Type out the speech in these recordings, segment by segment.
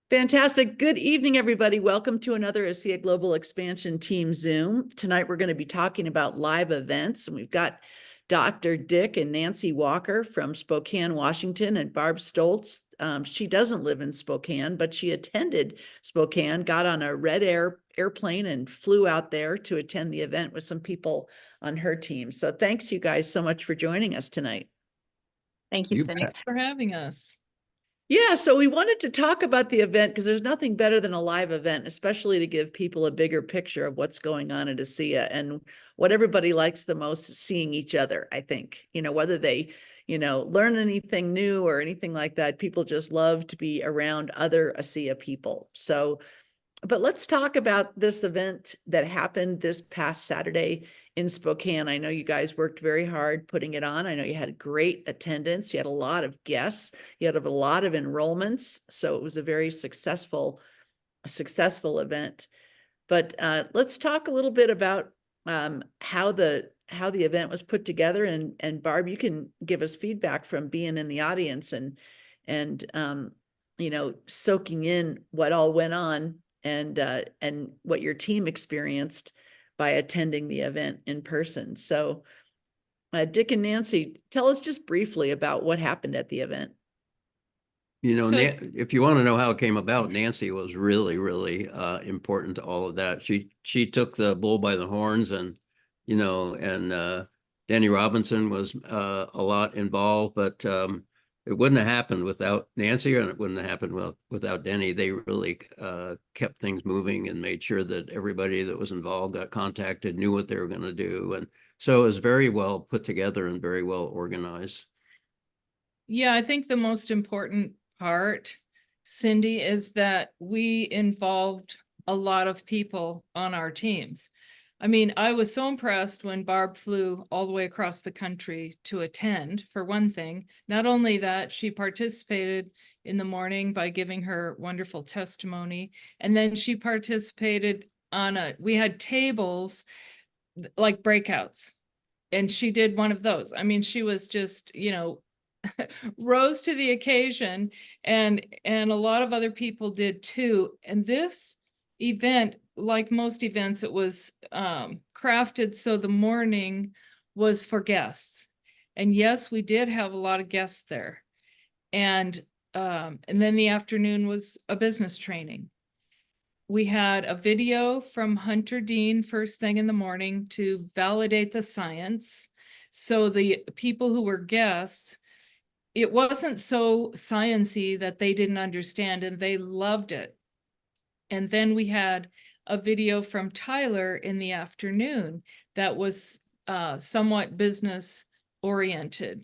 Fantastic. Good evening, everybody. Welcome to another ASEA Global Expansion Team Zoom. Tonight, we're going to be talking about live events, and we've got Dr. Dick and Nancy Walker from Spokane, Washington, and Barb Stolz. She doesn't live in Spokane, but she attended Spokane, got on a Red Air airplane and flew out there to attend the event with some people on her team. So thanks you guys so much for joining us tonight. Thank you, Cindy. Thanks for having us. Yeah, so we wanted to talk about the event because there's nothing better than a live event, especially to give people a bigger picture of what's going on at ASEA. And what everybody likes the most is seeing each other, I think. Whether they, learn anything new or anything like that, people just love to be around other ASEA people. So, but let's talk about this event that happened this past Saturday in Spokane. I know you guys worked very hard putting it on. I know you had great attendance. You had a lot of guests. You had a lot of enrollments. So it was a very successful event. But let's talk a little bit about how the event was put together. And Barb, you can give us feedback from being in the audience and soaking in what all went on and what your team experienced by attending the event in person. So Dick and Nancy, tell us just briefly about what happened at the event. If you want to know how it came about, Nancy was really, really important to all of that. She took the bull by the horns, and Danny Robinson was a lot involved, but it wouldn't have happened without Nancy, and it wouldn't have happened without Denny. They really kept things moving and made sure that everybody that was involved got contacted, knew what they were going to do. And so it was very well put together and very well organized. Yeah, I think the most important part, Cindy, is that we involved a lot of people on our teams. I mean, I was so impressed when Barb flew all the way across the country to attend, for one thing. Not only that, she participated in the morning by giving her wonderful testimony. And then she participated we had tables like breakouts, and she did one of those. I mean, she was just, rose to the occasion, and a lot of other people did too. And this event, like most events, it was crafted so the morning was for guests. And yes, we did have a lot of guests there. And then the afternoon was a business training. We had a video from Hunter Dean first thing in the morning to validate the science. So the people who were guests, it wasn't so sciencey that they didn't understand, and they loved it. And then we had a video from Tyler in the afternoon that was somewhat business oriented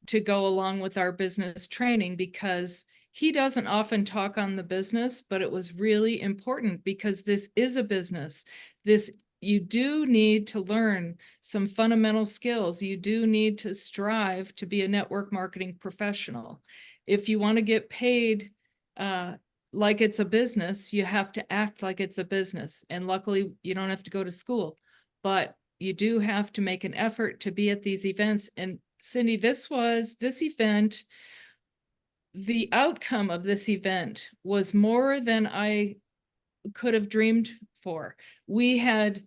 to go along with our business training, because he doesn't often talk on the business, but it was really important because this is a business. You do need to learn some fundamental skills. You do need to strive to be a network marketing professional. If you want to get paid like it's a business, you have to act like it's a business. And luckily, you don't have to go to school, but you do have to make an effort to be at these events. And Cindy, this event, the outcome of this event was more than I could have dreamed for. We had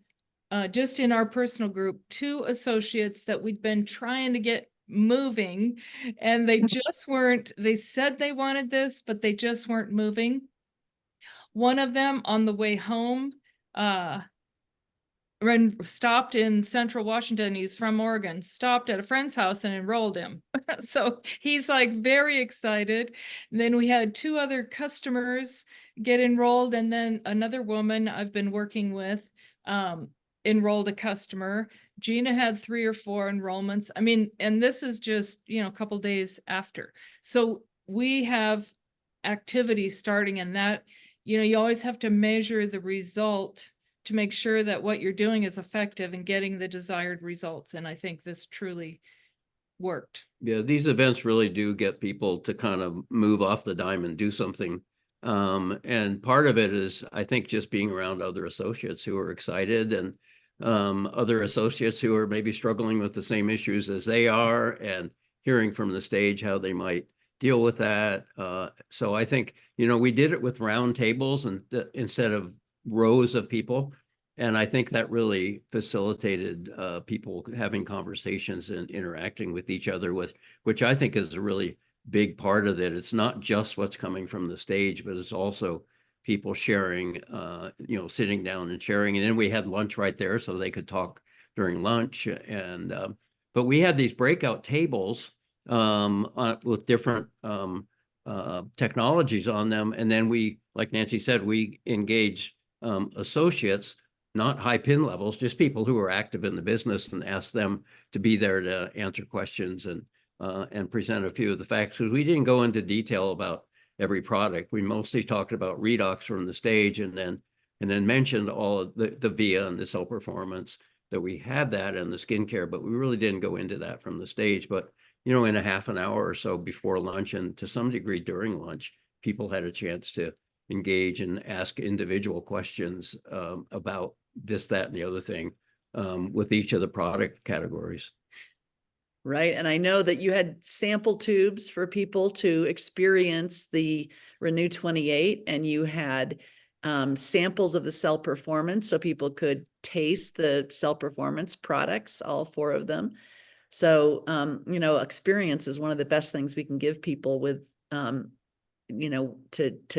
just in our personal group, 2 associates that we'd been trying to get moving, and they just weren't. They said they wanted this, but they just weren't moving. One of them on the way home stopped in Central Washington. He's from Oregon, stopped at a friend's house and enrolled him. So he's like very excited. And then we had 2 other customers get enrolled, and then another woman I've been working with enrolled a customer. Gina had 3 or 4 enrollments. I mean, and this is just, a couple days after. So we have activity starting, and that, you always have to measure the result to make sure that what you're doing is effective and getting the desired results. And I think this truly worked. Yeah, these events really do get people to kind of move off the dime and do something. And part of it is, I think, just being around other associates who are excited, and other associates who are maybe struggling with the same issues as they are, and hearing from the stage how they might deal with that. So I think, we did it with round tables and instead of rows of people. And I think that really facilitated people having conversations and interacting with each other, which I think is a really big part of it. It's not just what's coming from the stage, but it's also people sharing, sitting down and sharing. And then we had lunch right there so they could talk during lunch. And but we had these breakout tables with different technologies on them. And then we, like Nancy said, we engaged associates, not high pin levels, just people who are active in the business, and asked them to be there to answer questions and present a few of the facts. Because we didn't go into detail about every product. We mostly talked about redox from the stage, and then mentioned all of the VIA and the cell performance, that we had that, and the skincare, but we really didn't go into that from the stage. But in a half an hour or so before lunch, and to some degree during lunch, people had a chance to engage and ask individual questions about this, that, and the other thing with each of the product categories. Right. And I know that you had sample tubes for people to experience the Renew 28, and you had samples of the cell performance so people could taste the cell performance products, all 4 of them. So, experience is one of the best things we can give people with, to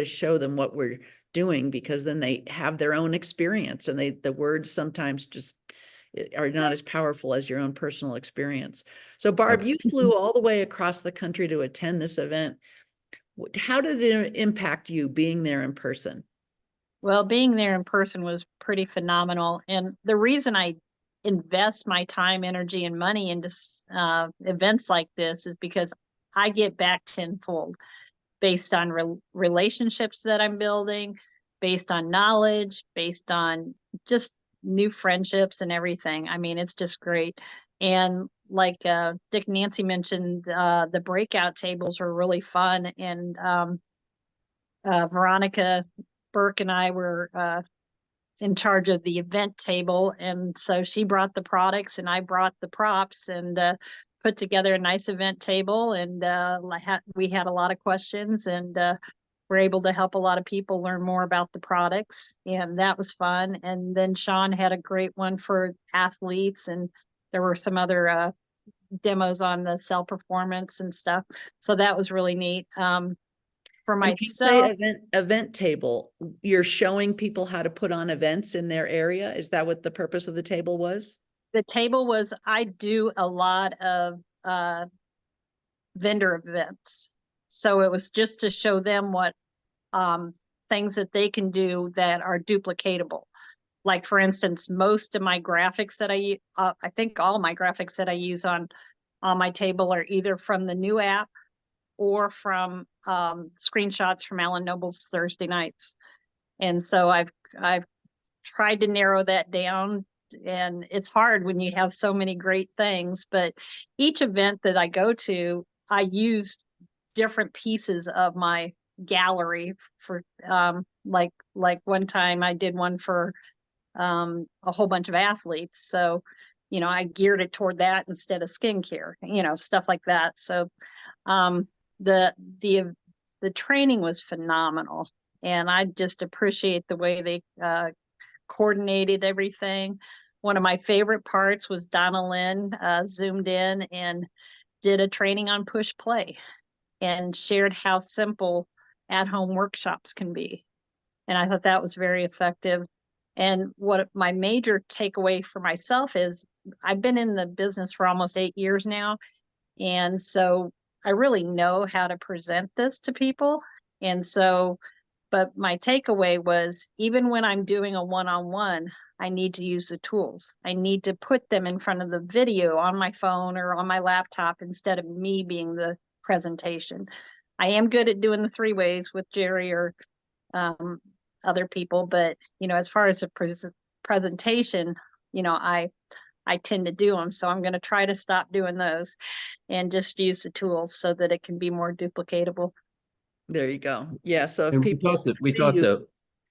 show them what we're doing, because then they have their own experience, and the words sometimes just are not as powerful as your own personal experience. So Barb, you flew all the way across the country to attend this event. How did it impact you being there in person? Well, being there in person was pretty phenomenal. And the reason I invest my time, energy, and money into events like this is because I get back tenfold based on relationships that I'm building, based on knowledge, based on just new friendships and everything. I mean, it's just great. And like Dick and Nancy mentioned, the breakout tables were really fun. And Veronica Burke and I were in charge of the event table. And so she brought the products and I brought the props, and put together a nice event table. And we had a lot of questions, and we're able to help a lot of people learn more about the products. And that was fun. And then Sean had a great one for athletes, and there were some other demos on the cell performance and stuff. So that was really neat. For myself, event table, you're showing people how to put on events in their area. Is that what the purpose of the table was? The table was, I do a lot of vendor events. So it was just to show them what things that they can do that are duplicatable. Like, for instance, most of my graphics that I think all my graphics that I use on my table are either from the new app or from screenshots from Alan Noble's Thursday nights. And so I've tried to narrow that down, and it's hard when you have so many great things, but each event that I go to, I use different pieces of my gallery for like one time I did one for a whole bunch of athletes. So, I geared it toward that instead of skincare, stuff like that. So the training was phenomenal, and I just appreciate the way they coordinated everything. One of my favorite parts was Donna Lynn zoomed in and did a training on push play and shared how simple at-home workshops can be. And I thought that was very effective. And what my major takeaway for myself is, I've been in the business for almost 8 years now. And so I really know how to present this to people. And so, but my takeaway was, even when I'm doing a one-on-one, I need to use the tools. I need to put them in front of the video on my phone or on my laptop instead of me being the presentation. I am good at doing the 3 ways with Jerry or other people, but as far as a presentation, I tend to do them. So I'm going to try to stop doing those and just use the tools so that it can be more duplicatable. There you go. Yeah. So if And people, we thought that,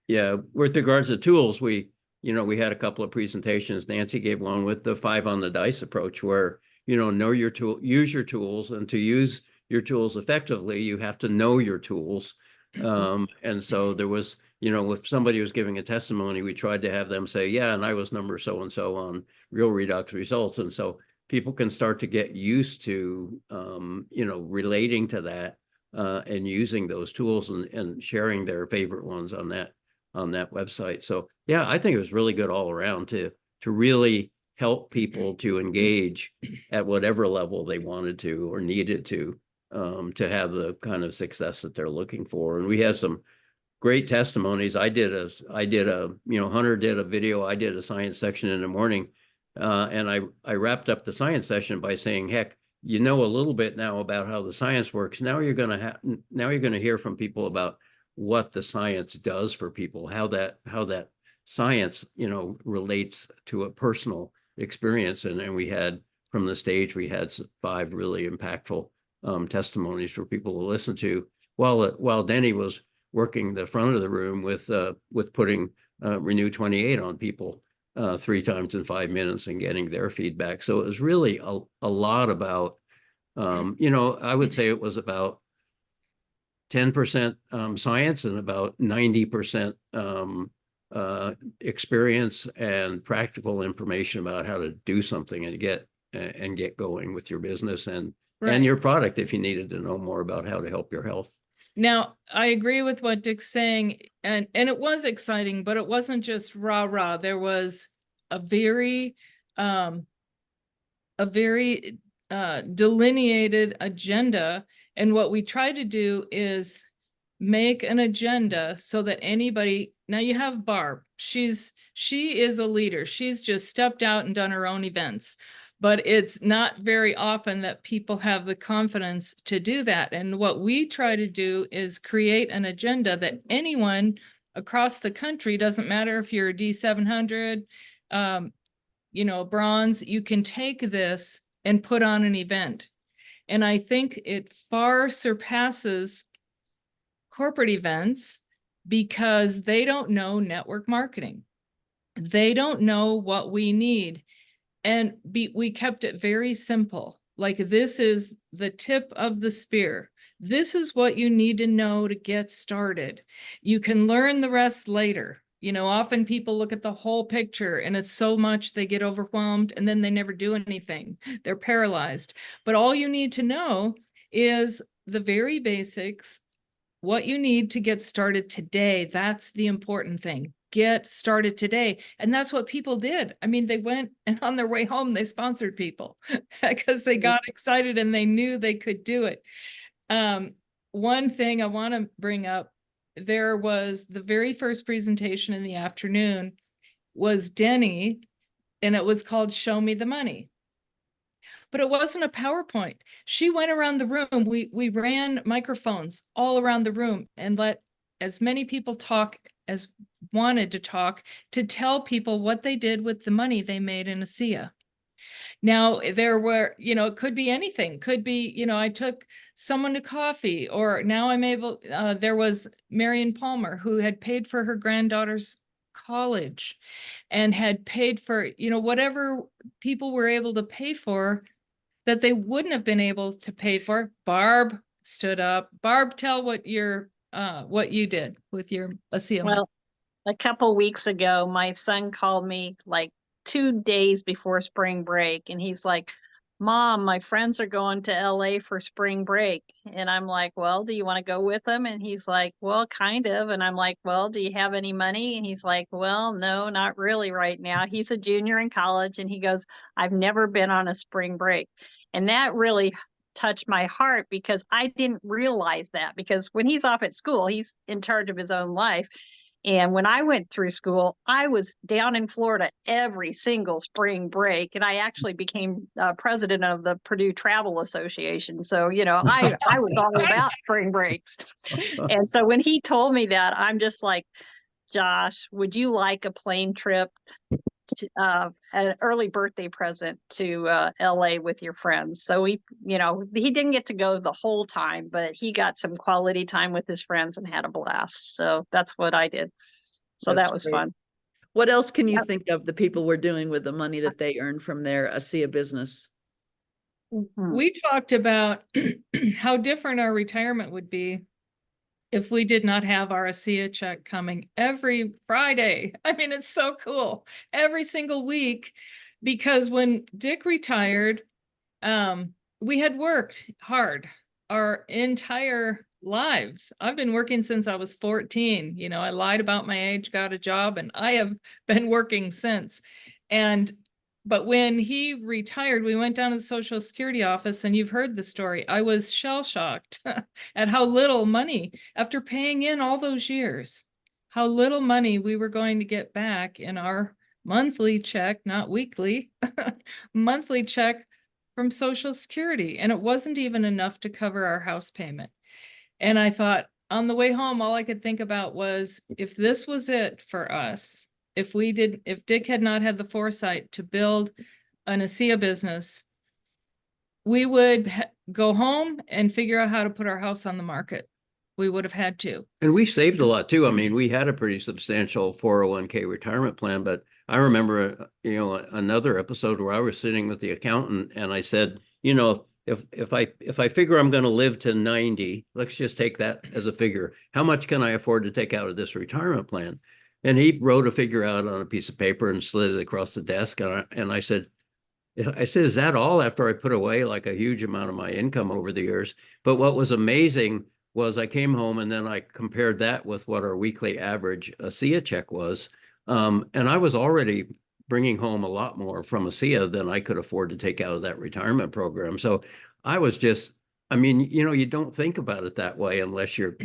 yeah, with regards to tools, we had a couple of presentations. Nancy gave one with the 5 on the dice approach, where, know your tool, use your tools, and to use your tools effectively, you have to know your tools. And so there was, you know, if somebody was giving a testimony, we tried to have them say, yeah, and I was number so-and-so on Real Redox results. And so people can start to get used to, you know, relating to that and using those tools and sharing their favorite ones on that website. So yeah, I think it was really good all around to really help people to engage at whatever level they wanted to or needed to have the kind of success that they're looking for. And we had some great testimonies. I did a, you know, Hunter did a video. I did a science section in the morning. And I wrapped up the science session by saying, heck, you know a little bit now about how the science works. Now you're going to hear from people about what the science does for people, how that science, you know, relates to a personal experience. And we had, from the stage, we had 5 really impactful testimonies for people to listen to while Denny was working the front of the room with putting Renew 28 on people 3 times in 5 minutes and getting their feedback. So it was really a lot about, you know, I would say it was about 10% science and about 90% experience and practical information about how to do something and get going with your business and your product if you needed to know more about how to help your health. Now, I agree with what Dick's saying, and it was exciting, but it wasn't just rah-rah. There was a very delineated agenda, and what we try to do is make an agenda so that anybody, now you have Barb, she is a leader. She's just stepped out and done her own events. But it's not very often that people have the confidence to do that. And what we try to do is create an agenda that anyone across the country, doesn't matter if you're a D700, you know, bronze, you can take this and put on an event. And I think it far surpasses corporate events because they don't know network marketing. They don't know what we need. And we kept it very simple. Like, this is the tip of the spear. This is what you need to know to get started. You can learn the rest later. You know, often people look at the whole picture and it's so much they get overwhelmed and then they never do anything. They're paralyzed. But all you need to know is the very basics, what you need to get started today. That's the important thing. Get started today. And that's what people did. I mean, they went and on their way home, they sponsored people because they got excited and they knew they could do it. One thing I want to bring up, there was the very first presentation in the afternoon was Denny, and it was called Show Me the Money. But it wasn't a PowerPoint. She went around the room. We ran microphones all around the room and let as many people talk as wanted to talk, to tell people what they did with the money they made in ASEA. Now, there were, you know, it could be anything. Could be, you know, I took someone to coffee, or now I'm able, there was Marion Palmer, who had paid for her granddaughter's college and had paid for, you know, whatever people were able to pay for that they wouldn't have been able to pay for. Barb stood up. Barb, tell what you did with your ASEA. Well, a couple weeks ago, my son called me like 2 days before spring break, and he's like, Mom, my friends are going to LA for spring break. And I'm like, well, do you want to go with them? And he's like, well, kind of. And I'm like, well, do you have any money? And he's like, well, no, not really right now. He's a junior in college, and he goes, I've never been on a spring break. And that really touched my heart because I didn't realize that, because when he's off at school, he's in charge of his own life. And when I went through school, I was down in Florida every single spring break. And I actually became president of the Purdue Travel Association. So, you know, I was all about spring breaks. And so when he told me that, I'm just like, Josh, would you like a plane trip, an early birthday present to LA with your friends? So he didn't get to go the whole time, but he got some quality time with his friends and had a blast. So that's what I did. So that was fun. What else can you think of the people were doing with the money that they earned from their ASEA business? Mhm. We talked about how different our retirement would be if we did not have our ASEA check coming every Friday. I mean, it's so cool. Every single week, because when Dick retired, we had worked hard our entire lives. I've been working since I was 14. You know, I lied about my age, got a job, and I have been working since. But when he retired, we went down to the Social Security office, and you've heard the story. I was shell-shocked at how little money, after paying in all those years, how little money we were going to get back in our monthly check, not weekly, monthly check from Social Security. And it wasn't even enough to cover our house payment. And I thought, on the way home, all I could think about was, if this was it for us, if Dick had not had the foresight to build an ASEA business, we would go home and figure out how to put our house on the market. We would have had to. And we saved a lot too. I mean, we had a pretty substantial 401k retirement plan, but I remember, another episode where I was sitting with the accountant and I said, if I figure I'm going to live to 90, let's just take that as a figure. How much can I afford to take out of this retirement plan? And he wrote a figure out on a piece of paper and slid it across the desk. And I said, is that all, after I put away like a huge amount of my income over the years? But what was amazing was I came home and then I compared that with what our weekly average ASEA check was. And I was already bringing home a lot more from ASEA than I could afford to take out of that retirement program. So I was just, I mean, you don't think about it that way unless you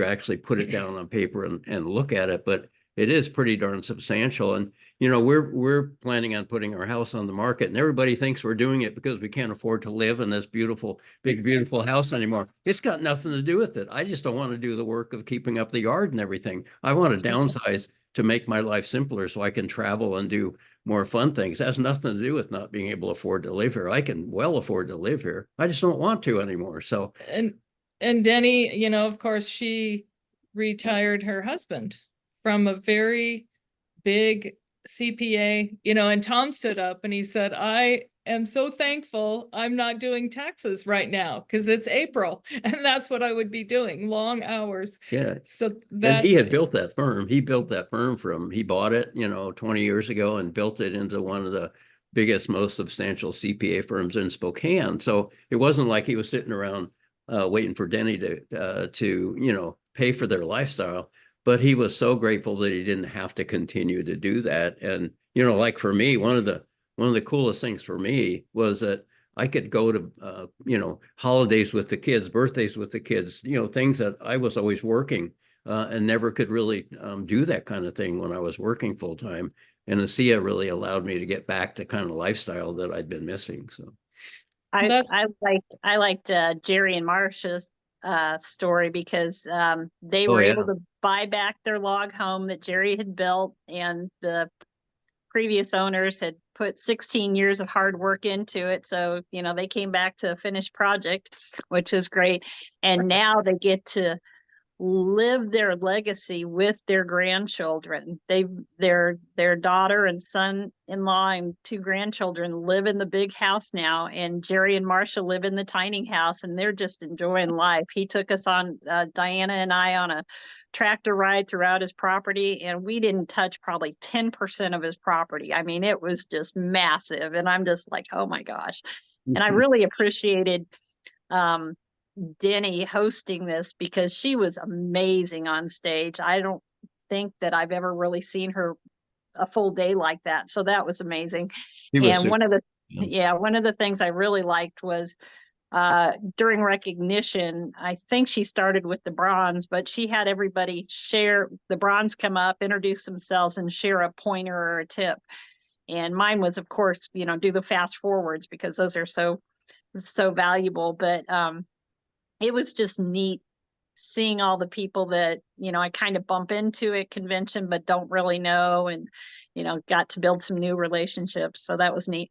actually put it down on paper and look at it. But it is pretty darn substantial. And we're planning on putting our house on the market, and everybody thinks we're doing it because we can't afford to live in this beautiful, big, beautiful house anymore. It's got nothing to do with it. I just don't want to do the work of keeping up the yard and everything. I want to downsize to make my life simpler so I can travel and do more fun things. It has nothing to do with not being able to afford to live here. I can well afford to live here. I just don't want to anymore. So, and Denny, of course, she retired her husband from a very big CPA, and Tom stood up and he said, I am so thankful I'm not doing taxes right now because it's April, and that's what I would be doing, long hours. yeah. So and he had built that firm. He built that firm he bought it, 20 years ago and built it into one of the biggest, most substantial CPA firms in Spokane. So it wasn't like he was sitting around waiting for Denny to pay for their lifestyle. But he was so grateful that he didn't have to continue to do that. And, like for me, one of the coolest things for me was that I could go to, holidays with the kids, birthdays with the kids, things that I was always working and never could really do that kind of thing when I was working full time. And ASEA really allowed me to get back to kind of lifestyle that I'd been missing. So I liked Jerry and Marcia's story because they were able to buy back their log home that Jerry had built, and the previous owners had put 16 years of hard work into it. So, they came back to a finished project, which was great. And now they get to live their legacy with their grandchildren. Their daughter and son-in-law and 2 grandchildren live in the big house now, and Jerry and Marcia live in the tiny house, and they're just enjoying life. He took us on, Diana and I, on a tractor ride throughout his property, and we didn't touch probably 10% of his property. I mean, it was just massive, and I'm just like, oh my gosh. And I really appreciated Denny hosting this because she was amazing on stage. I don't think that I've ever really seen her a full day like that. So that was amazing. And one of the things I really liked was during recognition, I think she started with the bronze, but she had everybody share the bronze, come up, introduce themselves, and share a pointer or a tip. And mine was, of course, do the fast forwards because those are so valuable. But it was just neat seeing all the people that, I kind of bump into at convention, but don't really know, and, got to build some new relationships. So that was neat.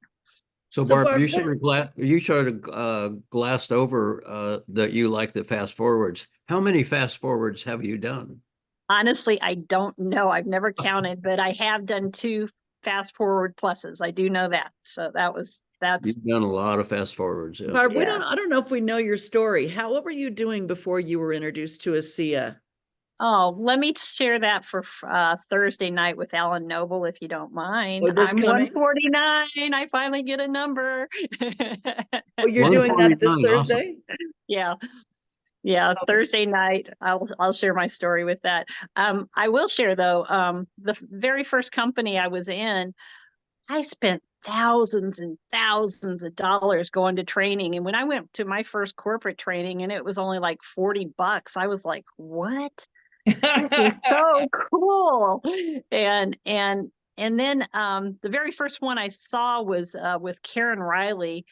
So Barb, you sort of glassed over that you like the fast forwards. How many fast forwards have you done? Honestly, I don't know. I've never counted, but I have done 2 fast forward pluses. I do know that. So that was That's, You've done a lot of fast forwards. Yeah. Barb, Yeah. I don't know if we know your story. What were you doing before you were introduced to ASEA? oh, let me share that for Thursday night with Alan Noble, if you don't mind. Oh, this I'm coming? 149. I finally get a number. Oh, you're doing that this 149, awesome. Thursday? Yeah. Yeah, Oh. Thursday night, I'll share my story with that. I will share though, the very first company I was in, I spent thousands and thousands of dollars going to training. And when I went to my first corporate training and it was only like $40, I was like, what? This is so cool. And then the very first one I saw was with Karen Riley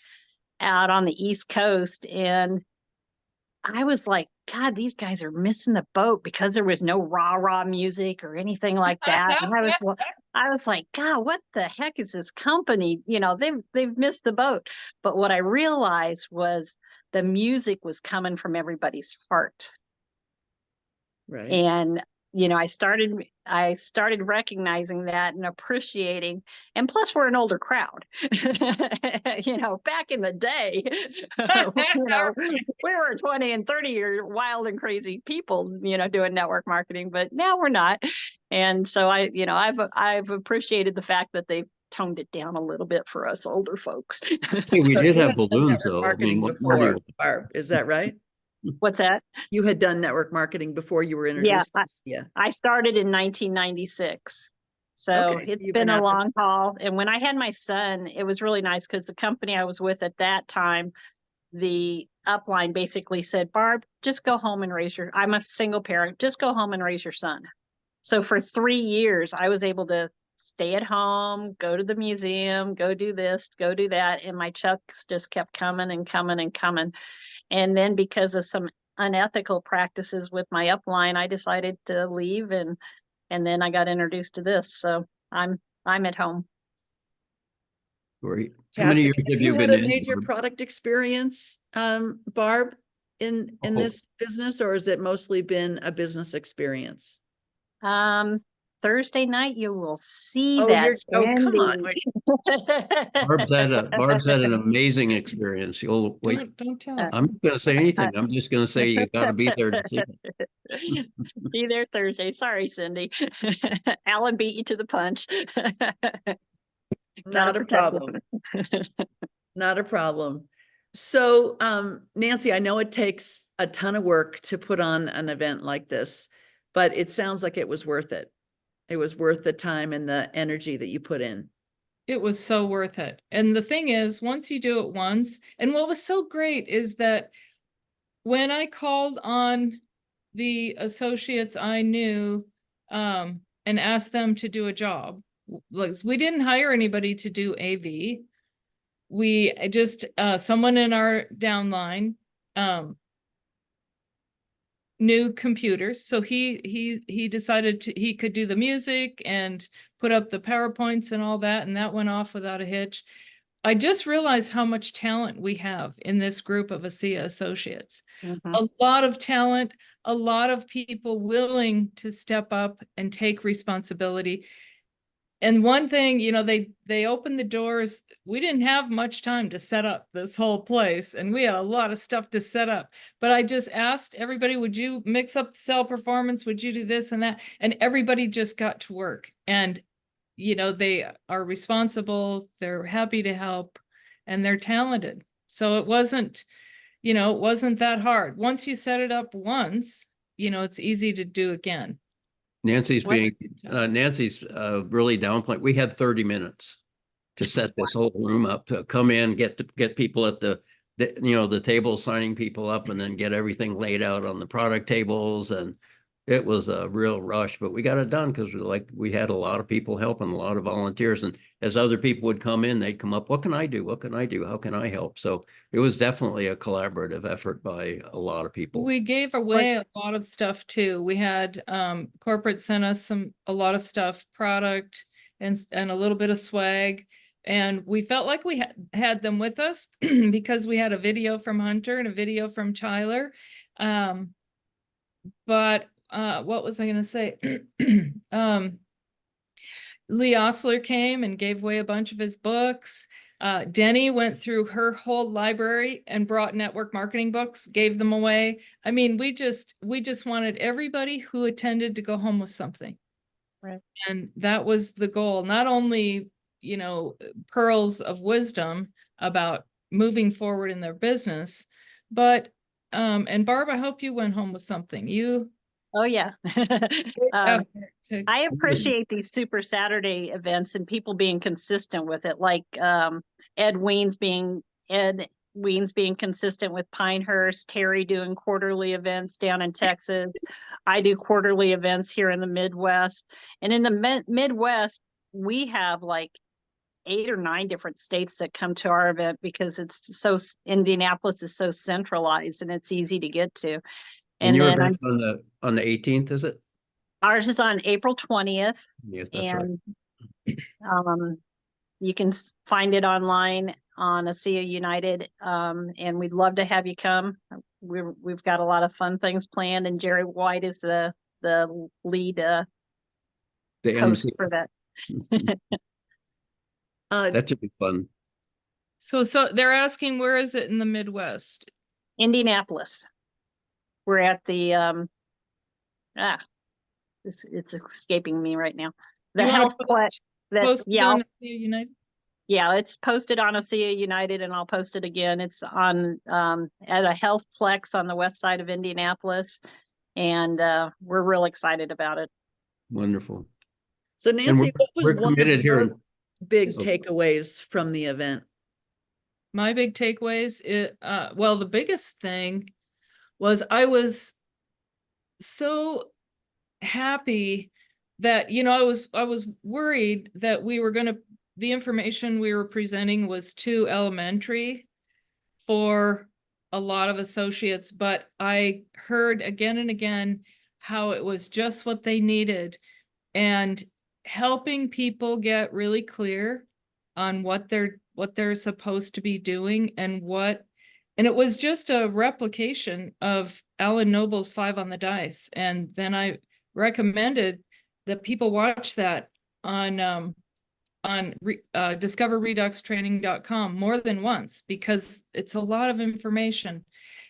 out on the East Coast. And I was like, God, these guys are missing the boat because there was no rah-rah music or anything like that. And I was like, God, what the heck is this company? You know, they've missed the boat. But what I realized was the music was coming from everybody's heart. Right. And you know, I started recognizing that and appreciating, and plus we're an older crowd. You know, back in the day, you know, we were 20 and 30-year wild and crazy people, you know, doing network marketing, but now we're not. And so I've appreciated the fact that they've toned it down a little bit for us older folks. Hey, we So did you have had done balloons network though. I mean, marketing what more do before, you? Barb, is that right? What's that? You had done network marketing before you were Yeah, introduced to ASEA. I started in 1996. So Okay, so it's you've been been a at this- long haul. And when I had my son, it was really nice because the company I was with at that time, the upline basically said, Barb, just go home and I'm a single parent, just go home and raise your son. So for 3 years, I was able to stay at home, go to the museum, go do this, go do that. And my checks just kept coming and coming and coming. And then because of some unethical practices with my upline, I decided to leave and then I got introduced to this. So I'm at home. Great. How many Fantastic. years Have have you you had been a in? major Barb? product experience, Barb, in Oh. this business, or has it mostly been a business experience? Thursday night you will see Oh, that, come on. Sandy. Wait. Barb's had an amazing experience. You'll wait. Don't tell Uh, her. I'm not going to say anything. I'm just going to say you got to be there to see it. Be there Thursday. Sorry, Cindy. Alan beat you to the punch. Not a problem. Not a problem. So, Nancy, I know it takes a ton of work to put on an event like this, but it sounds like it was worth it. It was worth the time and the energy that you put in. It was so worth it. And the thing is, once you do it once, and what was so great is that when I called on the associates I knew and asked them to do a job, like we didn't hire anybody to do AV. We just someone in our downline knew computers, so he decided he could do the music and put up the PowerPoints and all that, and that went off without a hitch. I just realized how much talent we have in this group of ASEA associates. A lot of talent, a lot of people willing to step up and take responsibility. And one thing, you know, they opened the doors. We didn't have much time to set up this whole place, and we had a lot of stuff to set up. But I just asked everybody, would you mix up the cell performance? Would you do this and that? And everybody just got to work. And, you know, they are responsible, they're happy to help, and they're talented. So it wasn't, you know, it wasn't that hard. Once you set it up once, you know, it's easy to do again. Nancy's really downplaying. We had 30 minutes to set this whole room up, to come in, get people at the table, signing people up, and then get everything laid out on the product tables. And it was a real rush, but we got it done because we had a lot of people helping, a lot of volunteers. And as other people would come in, they'd come up, what can I do? What can I do? How can I help? So it was definitely a collaborative effort by a lot of people. We gave away a lot of stuff too. We had corporate sent us a lot of stuff, product and a little bit of swag. And we felt like we had them with us because we had a video from Hunter and a video from Tyler. But what was I going to say? Lee Osler came and gave away a bunch of his books. Denny went through her whole library and brought network marketing books, gave them away. I mean, we just wanted everybody who attended to go home with something. Right. And that was the goal. Not only, you know, pearls of wisdom about moving forward in their business, but and Barb, I hope you went home with something. You Oh, yeah. effort to- I appreciate these Super Saturday events and people being consistent with it, like Ed Weens being consistent with Pinehurst, Terry doing quarterly events down in Texas. I do quarterly events here in the Midwest. And in the Midwest, we have like 8 or 9 different states that come to our event because it's so Indianapolis is so centralized and it's easy to get to. And your then event's on the 18th, is it? ours is on April 20th. Yes, that's right. And you can find it online on ASEA United. And we'd love to have you come. We've got a lot of fun things planned, and Jerry White is the lead The host MC. for that. That should be fun. So they're asking, where is it in the Midwest? Indianapolis. We're at the it's escaping me right now. The You wanna health post it yeah, on ASEA United? yeah, it's posted on ASEA United, and I'll post it again. It's on at a health plex on the west side of Indianapolis, and we're real excited about it. Wonderful. So And Nancy, what was we're one of committed here. your big Oh. takeaways from the event? My big takeaways, well, the biggest thing was I was so happy that, you know, I was worried that the information we were presenting was too elementary for a lot of associates, but I heard again and again how it was just what they needed, and helping people get really clear on what they're supposed to be doing and it was just a replication of Alan Noble's 5 on the Dice. And then I recommended that people watch that on discoverreduxtraining.com more than once, because it's a lot of information.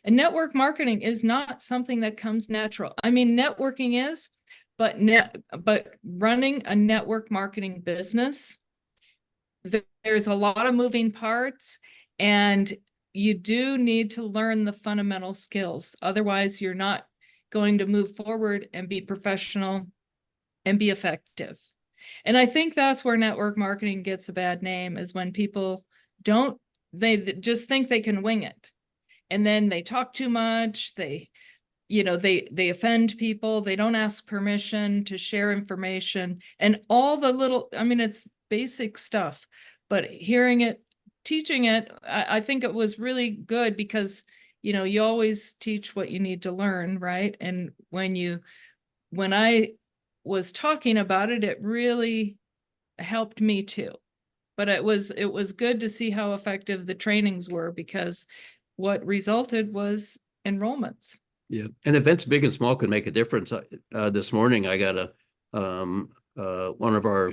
And network marketing is not something that comes natural. I mean, networking is, but running a network marketing business, there's a lot of moving parts, and you do need to learn the fundamental skills. Otherwise, you're not going to move forward and be professional and be effective. And I think that's where network marketing gets a bad name, is when people they just think they can wing it. And then they talk too much. They offend people. They don't ask permission to share information, and all the little, I mean, it's basic stuff, but hearing it, teaching it, I think it was really good, because, you know, you always teach what you need to learn, right? And when I was talking about it, it really helped me too. But it was good to see how effective the trainings were, because what resulted was enrollments. Yeah, and events big and small can make a difference. This morning, I got one of our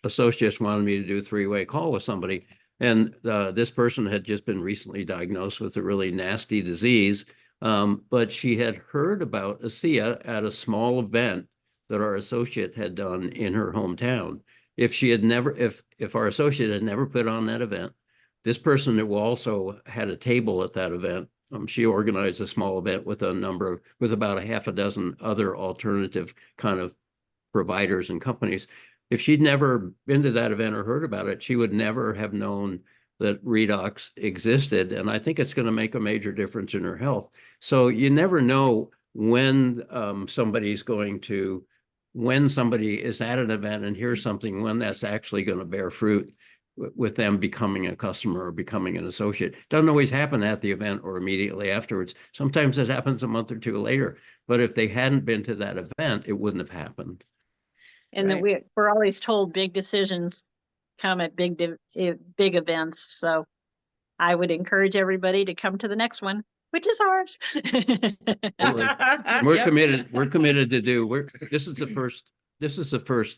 associates wanted me to do a 3-way call with somebody, and this person had just been recently diagnosed with a really nasty disease, but she had heard about ASEA at a small event that our associate had done in her hometown. If our associate had never put on that event, this person who also had a table at that event, she organized a small event with about a half a dozen other alternative kind of providers and companies. If she'd never been to that event or heard about it, she would never have known that redox existed. And I think it's going to make a major difference in her health. So you never know when somebody is at an event and hears something, when that's actually going to bear fruit with them becoming a customer or becoming an associate. Doesn't always happen at the event or immediately afterwards. Sometimes it happens a month or 2 later. But if they hadn't been to that event, it wouldn't have happened. And then we're always told big decisions come at big events. So I would encourage everybody to come to the next one, which is ours. We're committed. We're committed to do. This is the first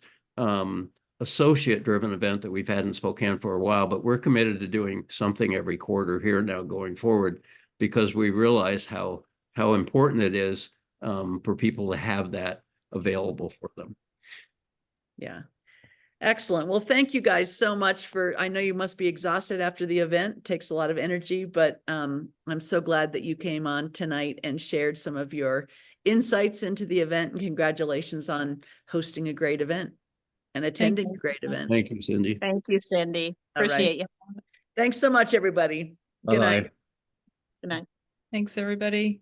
associate-driven event that we've had in Spokane for a while, but we're committed to doing something every quarter here now going forward, because we realize how important it is for people to have that available for them. Yeah. Excellent. Well, thank you guys so much for, I know you must be exhausted after the event. It takes a lot of energy, but I'm so glad that you came on tonight and shared some of your insights into the event, and congratulations on hosting a great event and attending a great event. Thank you, Cindy. Thank you, Cindy. All right. Appreciate you. Thanks so much, everybody. Good Bye-bye. night. Good night. Thanks, everybody.